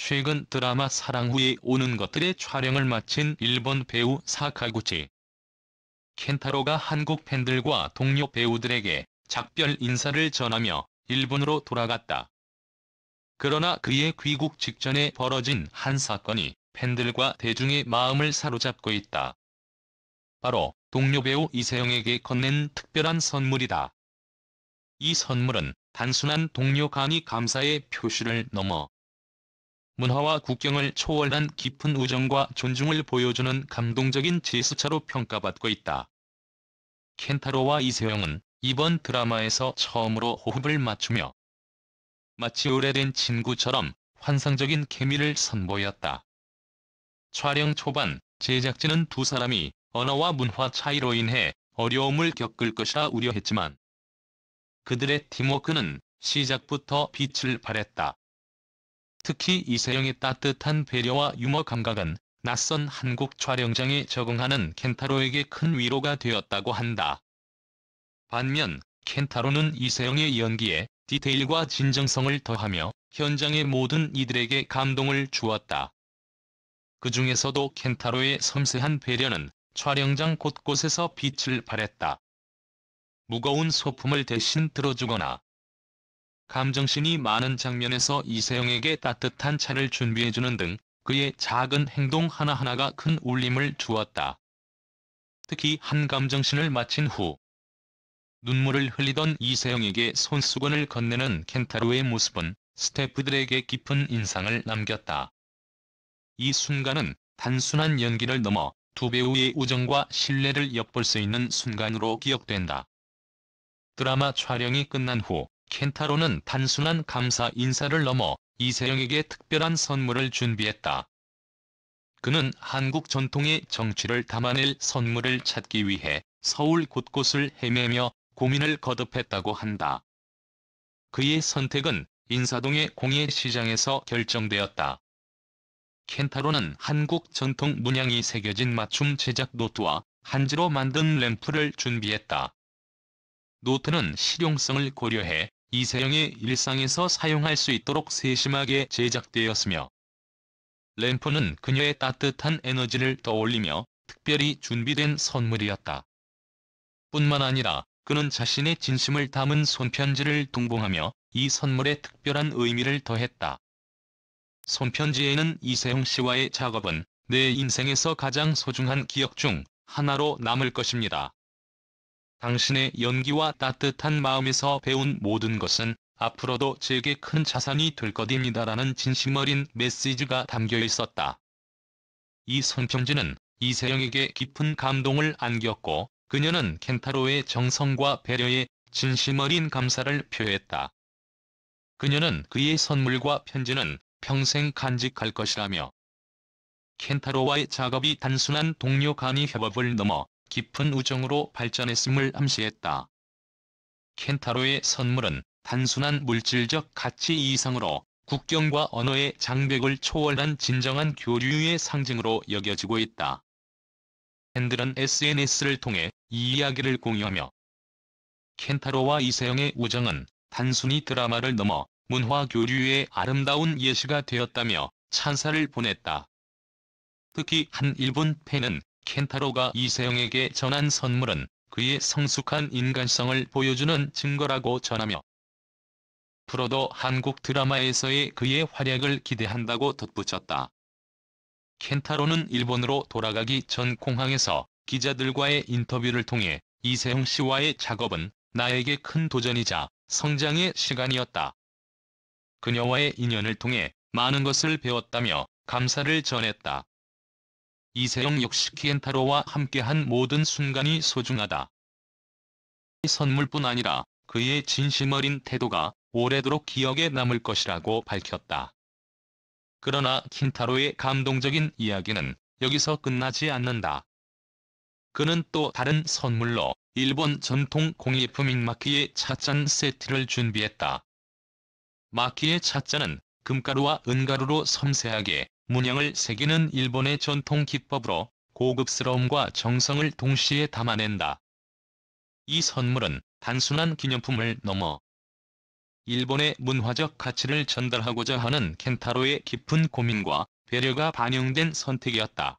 최근 드라마 사랑 후에 오는 것들의 촬영을 마친 일본 배우 사카구치 켄타로가 한국 팬들과 동료 배우들에게 작별 인사를 전하며 일본으로 돌아갔다. 그러나 그의 귀국 직전에 벌어진 한 사건이 팬들과 대중의 마음을 사로잡고 있다. 바로 동료 배우 이세영에게 건넨 특별한 선물이다. 이 선물은 단순한 동료 간의 감사의 표시를 넘어 문화와 국경을 초월한 깊은 우정과 존중을 보여주는 감동적인 제스처로 평가받고 있다. 켄타로와 이세영은 이번 드라마에서 처음으로 호흡을 맞추며 마치 오래된 친구처럼 환상적인 케미를 선보였다. 촬영 초반 제작진은 두 사람이 언어와 문화 차이로 인해 어려움을 겪을 것이라 우려했지만 그들의 팀워크는 시작부터 빛을 발했다. 특히 이세영의 따뜻한 배려와 유머 감각은 낯선 한국 촬영장에 적응하는 켄타로에게 큰 위로가 되었다고 한다. 반면 켄타로는 이세영의 연기에 디테일과 진정성을 더하며 현장의 모든 이들에게 감동을 주었다. 그 중에서도 켄타로의 섬세한 배려는 촬영장 곳곳에서 빛을 발했다. 무거운 소품을 대신 들어주거나 감정신이 많은 장면에서 이세영에게 따뜻한 차를 준비해주는 등 그의 작은 행동 하나하나가 큰 울림을 주었다. 특히 한 감정신을 마친 후 눈물을 흘리던 이세영에게 손수건을 건네는 켄타로의 모습은 스태프들에게 깊은 인상을 남겼다. 이 순간은 단순한 연기를 넘어 두 배우의 우정과 신뢰를 엿볼 수 있는 순간으로 기억된다. 드라마 촬영이 끝난 후 켄타로는 단순한 감사 인사를 넘어 이세영에게 특별한 선물을 준비했다. 그는 한국 전통의 정취를 담아낼 선물을 찾기 위해 서울 곳곳을 헤매며 고민을 거듭했다고 한다. 그의 선택은 인사동의 공예시장에서 결정되었다. 켄타로는 한국 전통 문양이 새겨진 맞춤 제작 노트와 한지로 만든 램프를 준비했다. 노트는 실용성을 고려해 이세영의 일상에서 사용할 수 있도록 세심하게 제작되었으며 램프는 그녀의 따뜻한 에너지를 떠올리며 특별히 준비된 선물이었다. 뿐만 아니라 그는 자신의 진심을 담은 손편지를 동봉하며 이 선물에 특별한 의미를 더했다. 손편지에는 이세영 씨와의 작업은 내 인생에서 가장 소중한 기억 중 하나로 남을 것입니다. 당신의 연기와 따뜻한 마음에서 배운 모든 것은 앞으로도 제게 큰 자산이 될 것입니다라는 진심 어린 메시지가 담겨 있었다. 이 손편지는 이세영에게 깊은 감동을 안겼고 그녀는 켄타로의 정성과 배려에 진심 어린 감사를 표했다. 그녀는 그의 선물과 편지는 평생 간직할 것이라며 켄타로와의 작업이 단순한 동료 간의 협업을 넘어 깊은 우정으로 발전했음을 암시했다. 켄타로의 선물은 단순한 물질적 가치 이상으로 국경과 언어의 장벽을 초월한 진정한 교류의 상징으로 여겨지고 있다. 팬들은 SNS를 통해 이 이야기를 공유하며 켄타로와 이세영의 우정은 단순히 드라마를 넘어 문화 교류의 아름다운 예시가 되었다며 찬사를 보냈다. 특히 한 일본 팬은 켄타로가 이세영에게 전한 선물은 그의 성숙한 인간성을 보여주는 증거라고 전하며 앞으로도 한국 드라마에서의 그의 활약을 기대한다고 덧붙였다. 켄타로는 일본으로 돌아가기 전 공항에서 기자들과의 인터뷰를 통해 이세영 씨와의 작업은 나에게 큰 도전이자 성장의 시간이었다. 그녀와의 인연을 통해 많은 것을 배웠다며 감사를 전했다. 이세영 역시 켄타로와 함께한 모든 순간이 소중하다. 선물뿐 아니라 그의 진심 어린 태도가 오래도록 기억에 남을 것이라고 밝혔다. 그러나 켄타로의 감동적인 이야기는 여기서 끝나지 않는다. 그는 또 다른 선물로 일본 전통 공예품인 마키의 찻잔 세트를 준비했다. 마키의 찻잔은 금가루와 은가루로 섬세하게 문양을 새기는 일본의 전통 기법으로 고급스러움과 정성을 동시에 담아낸다. 이 선물은 단순한 기념품을 넘어 일본의 문화적 가치를 전달하고자 하는 켄타로의 깊은 고민과 배려가 반영된 선택이었다.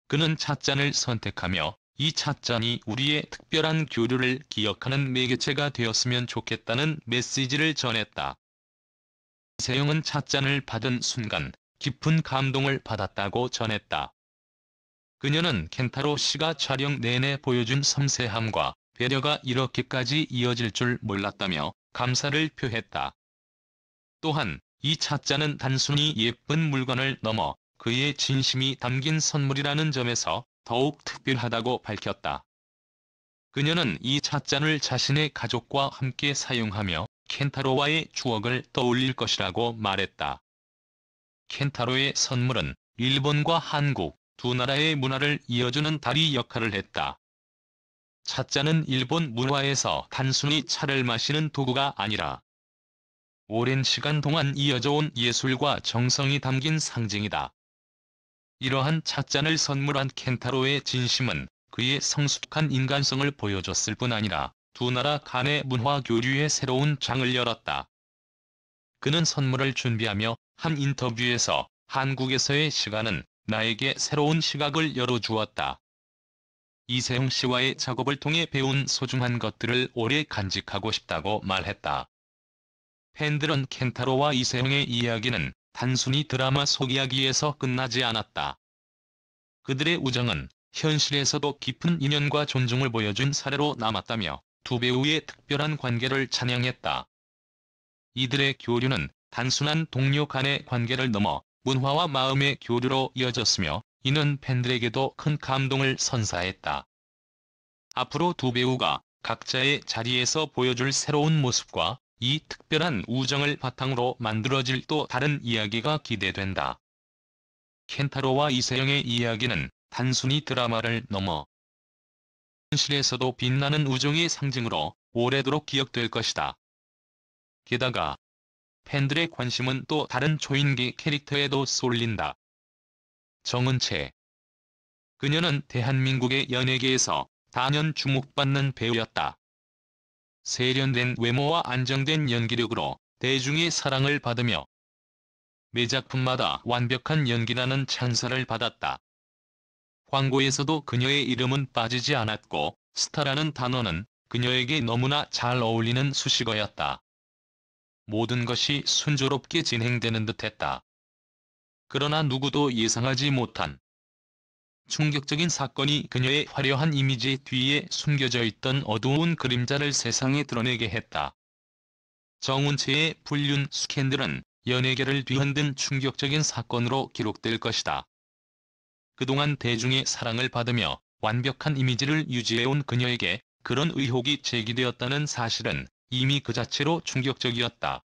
그는 찻잔을 선택하며 이 찻잔이 우리의 특별한 교류를 기억하는 매개체가 되었으면 좋겠다는 메시지를 전했다. 이세영은 찻잔을 받은 순간 깊은 감동을 받았다고 전했다. 그녀는 켄타로 씨가 촬영 내내 보여준 섬세함과 배려가 이렇게까지 이어질 줄 몰랐다며 감사를 표했다. 또한 이 찻잔은 단순히 예쁜 물건을 넘어 그의 진심이 담긴 선물이라는 점에서 더욱 특별하다고 밝혔다. 그녀는 이 찻잔을 자신의 가족과 함께 사용하며 켄타로와의 추억을 떠올릴 것이라고 말했다. 켄타로의 선물은 일본과 한국 두 나라의 문화를 이어주는 다리 역할을 했다. 찻잔은 일본 문화에서 단순히 차를 마시는 도구가 아니라 오랜 시간 동안 이어져 온 예술과 정성이 담긴 상징이다. 이러한 찻잔을 선물한 켄타로의 진심은 그의 성숙한 인간성을 보여줬을 뿐 아니라 두 나라 간의 문화 교류의 새로운 장을 열었다. 그는 선물을 준비하며 한 인터뷰에서 한국에서의 시간은 나에게 새로운 시각을 열어주었다. 이세영 씨와의 작업을 통해 배운 소중한 것들을 오래 간직하고 싶다고 말했다. 팬들은 켄타로와 이세영의 이야기는 단순히 드라마 속 이야기에서 끝나지 않았다. 그들의 우정은 현실에서도 깊은 인연과 존중을 보여준 사례로 남았다며 두 배우의 특별한 관계를 찬양했다. 이들의 교류는 단순한 동료 간의 관계를 넘어 문화와 마음의 교류로 이어졌으며 이는 팬들에게도 큰 감동을 선사했다. 앞으로 두 배우가 각자의 자리에서 보여줄 새로운 모습과 이 특별한 우정을 바탕으로 만들어질 또 다른 이야기가 기대된다. 켄타로와 이세영의 이야기는 단순히 드라마를 넘어 현실에서도 빛나는 우정의 상징으로 오래도록 기억될 것이다. 게다가 팬들의 관심은 또 다른 초인기 캐릭터에도 쏠린다. 정은채. 그녀는 대한민국의 연예계에서 단연 주목받는 배우였다. 세련된 외모와 안정된 연기력으로 대중의 사랑을 받으며 매 작품마다 완벽한 연기라는 찬사를 받았다. 광고에서도 그녀의 이름은 빠지지 않았고 스타라는 단어는 그녀에게 너무나 잘 어울리는 수식어였다. 모든 것이 순조롭게 진행되는 듯했다. 그러나 누구도 예상하지 못한 충격적인 사건이 그녀의 화려한 이미지 뒤에 숨겨져 있던 어두운 그림자를 세상에 드러내게 했다. 정은채의 불륜 스캔들은 연예계를 뒤흔든 충격적인 사건으로 기록될 것이다. 그동안 대중의 사랑을 받으며 완벽한 이미지를 유지해온 그녀에게 그런 의혹이 제기되었다는 사실은 이미 그 자체로 충격적이었다.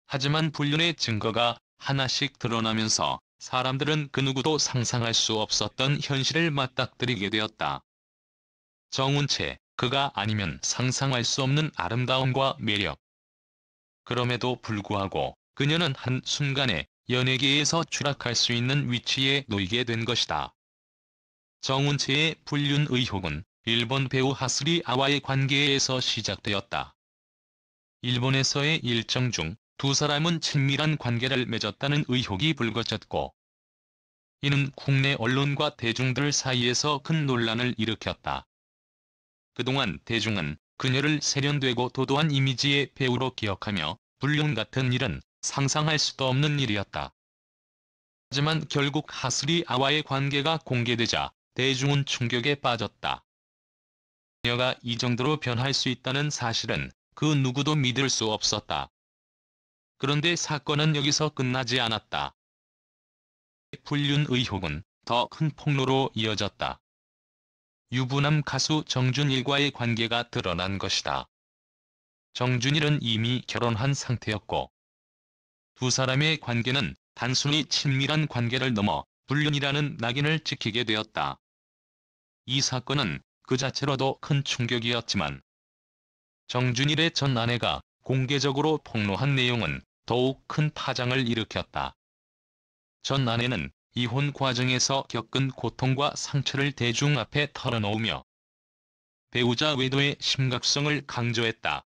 하지만 불륜의 증거가 하나씩 드러나면서 사람들은 그 누구도 상상할 수 없었던 현실을 맞닥뜨리게 되었다. 정은채, 그가 아니면 상상할 수 없는 아름다움과 매력. 그럼에도 불구하고 그녀는 한순간에 연예계에서 추락할 수 있는 위치에 놓이게 된 것이다. 정은채의 불륜 의혹은 일본 배우 하스리 아와의 관계에서 시작되었다. 일본에서의 일정 중 두 사람은 친밀한 관계를 맺었다는 의혹이 불거졌고 이는 국내 언론과 대중들 사이에서 큰 논란을 일으켰다. 그동안 대중은 그녀를 세련되고 도도한 이미지의 배우로 기억하며 불륜 같은 일은 상상할 수도 없는 일이었다. 하지만 결국 하스리 아와의 관계가 공개되자 대중은 충격에 빠졌다. 그녀가 이 정도로 변할 수 있다는 사실은 그 누구도 믿을 수 없었다. 그런데 사건은 여기서 끝나지 않았다. 불륜 의혹은 더 큰 폭로로 이어졌다. 유부남 가수 정준일과의 관계가 드러난 것이다. 정준일은 이미 결혼한 상태였고 두 사람의 관계는 단순히 친밀한 관계를 넘어 불륜이라는 낙인을 찍히게 되었다. 이 사건은 그 자체로도 큰 충격이었지만 정준일의 전 아내가 공개적으로 폭로한 내용은 더욱 큰 파장을 일으켰다. 전 아내는 이혼 과정에서 겪은 고통과 상처를 대중 앞에 털어놓으며 배우자 외도의 심각성을 강조했다.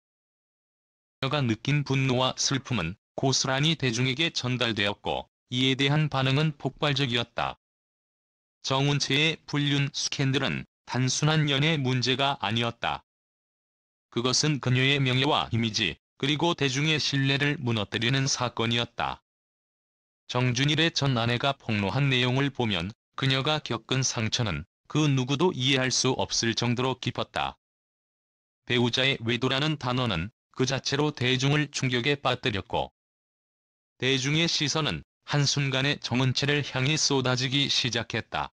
그녀가 느낀 분노와 슬픔은 고스란히 대중에게 전달되었고 이에 대한 반응은 폭발적이었다. 정은채의 불륜 스캔들은 단순한 연애 문제가 아니었다. 그것은 그녀의 명예와 이미지, 그리고 대중의 신뢰를 무너뜨리는 사건이었다. 정준일의 전 아내가 폭로한 내용을 보면 그녀가 겪은 상처는 그 누구도 이해할 수 없을 정도로 깊었다. 배우자의 외도라는 단어는 그 자체로 대중을 충격에 빠뜨렸고 대중의 시선은 한순간에 정은채를 향해 쏟아지기 시작했다.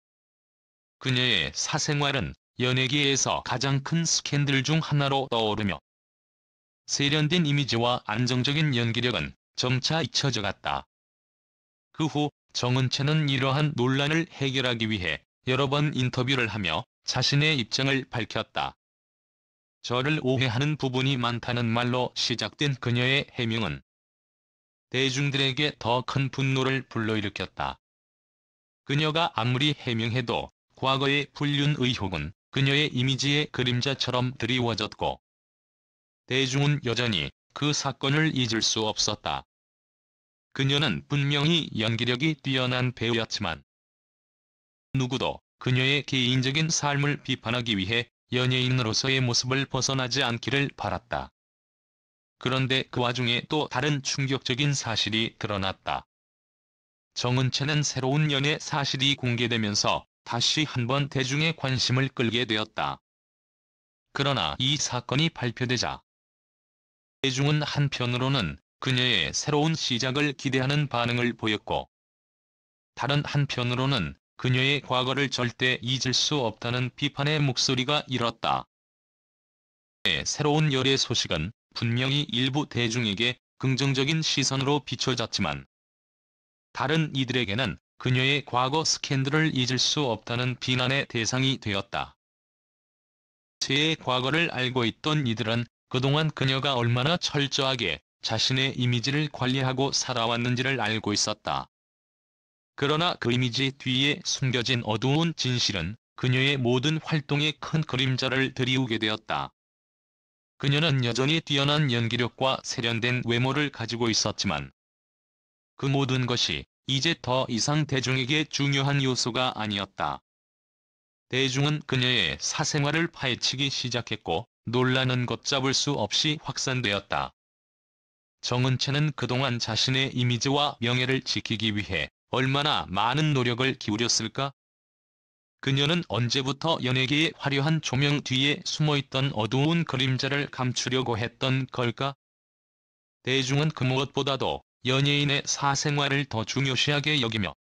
그녀의 사생활은 연예계에서 가장 큰 스캔들 중 하나로 떠오르며 세련된 이미지와 안정적인 연기력은 점차 잊혀져 갔다. 그 후 정은채는 이러한 논란을 해결하기 위해 여러 번 인터뷰를 하며 자신의 입장을 밝혔다. 저를 오해하는 부분이 많다는 말로 시작된 그녀의 해명은 대중들에게 더 큰 분노를 불러일으켰다. 그녀가 아무리 해명해도 과거의 불륜 의혹은 그녀의 이미지의 그림자처럼 드리워졌고 대중은 여전히 그 사건을 잊을 수 없었다. 그녀는 분명히 연기력이 뛰어난 배우였지만 누구도 그녀의 개인적인 삶을 비판하기 위해 연예인으로서의 모습을 벗어나지 않기를 바랐다. 그런데 그 와중에 또 다른 충격적인 사실이 드러났다. 정은채는 새로운 연애 사실이 공개되면서 다시 한번 대중의 관심을 끌게 되었다. 그러나 이 사건이 발표되자 대중은 한편으로는 그녀의 새로운 시작을 기대하는 반응을 보였고 다른 한편으로는 그녀의 과거를 절대 잊을 수 없다는 비판의 목소리가 일었다. 그녀의 새로운 열애 소식은 분명히 일부 대중에게 긍정적인 시선으로 비춰졌지만 다른 이들에게는 그녀의 과거 스캔들을 잊을 수 없다는 비난의 대상이 되었다. 그녀의 과거를 알고 있던 이들은 그동안 그녀가 얼마나 철저하게 자신의 이미지를 관리하고 살아왔는지를 알고 있었다. 그러나 그 이미지 뒤에 숨겨진 어두운 진실은 그녀의 모든 활동에 큰 그림자를 드리우게 되었다. 그녀는 여전히 뛰어난 연기력과 세련된 외모를 가지고 있었지만 그 모든 것이 이제 더 이상 대중에게 중요한 요소가 아니었다. 대중은 그녀의 사생활을 파헤치기 시작했고 논란은 걷잡을 수 없이 확산되었다. 정은채는 그동안 자신의 이미지와 명예를 지키기 위해 얼마나 많은 노력을 기울였을까? 그녀는 언제부터 연예계의 화려한 조명 뒤에 숨어있던 어두운 그림자를 감추려고 했던 걸까? 대중은 그 무엇보다도 연예인의 사생활을 더 중요시하게 여기며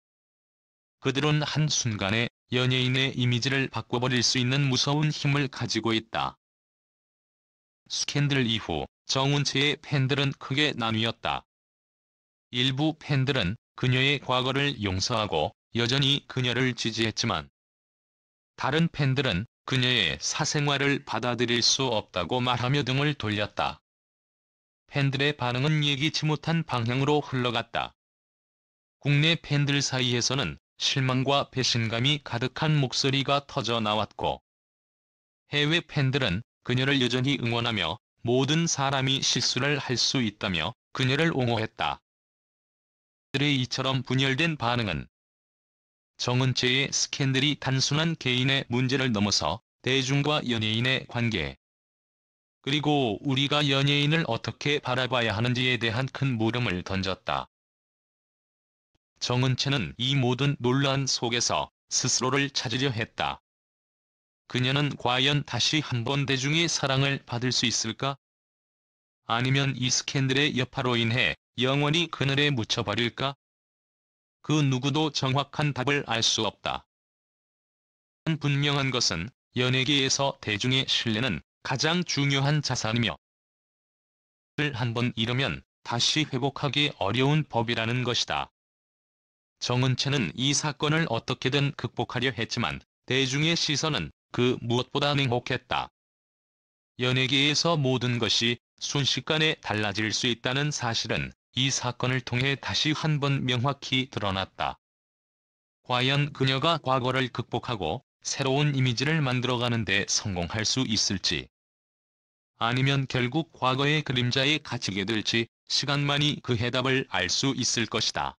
그들은 한순간에 연예인의 이미지를 바꿔버릴 수 있는 무서운 힘을 가지고 있다. 스캔들 이후 정은채의 팬들은 크게 나뉘었다. 일부 팬들은 그녀의 과거를 용서하고 여전히 그녀를 지지했지만 다른 팬들은 그녀의 사생활을 받아들일 수 없다고 말하며 등을 돌렸다. 팬들의 반응은 예기치 못한 방향으로 흘러갔다. 국내 팬들 사이에서는 실망과 배신감이 가득한 목소리가 터져 나왔고 해외 팬들은 그녀를 여전히 응원하며 모든 사람이 실수를 할 수 있다며 그녀를 옹호했다. 팬들의 이처럼 분열된 반응은 정은채의 스캔들이 단순한 개인의 문제를 넘어서 대중과 연예인의 관계, 그리고 우리가 연예인을 어떻게 바라봐야 하는지에 대한 큰 물음을 던졌다. 정은채는 이 모든 논란 속에서 스스로를 찾으려 했다. 그녀는 과연 다시 한번 대중의 사랑을 받을 수 있을까? 아니면 이 스캔들의 여파로 인해 영원히 그늘에 묻혀버릴까? 그 누구도 정확한 답을 알 수 없다. 분명한 것은 연예계에서 대중의 신뢰는 가장 중요한 자산이며 를 한번 잃으면 다시 회복하기 어려운 법이라는 것이다. 정은채는 이 사건을 어떻게든 극복하려 했지만 대중의 시선은 그 무엇보다 냉혹했다. 연예계에서 모든 것이 순식간에 달라질 수 있다는 사실은 이 사건을 통해 다시 한번 명확히 드러났다. 과연 그녀가 과거를 극복하고 새로운 이미지를 만들어가는 데 성공할 수 있을지. 아니면 결국 과거의 그림자에 갇히게 될지 시간만이 그 해답을 알 수 있을 것이다.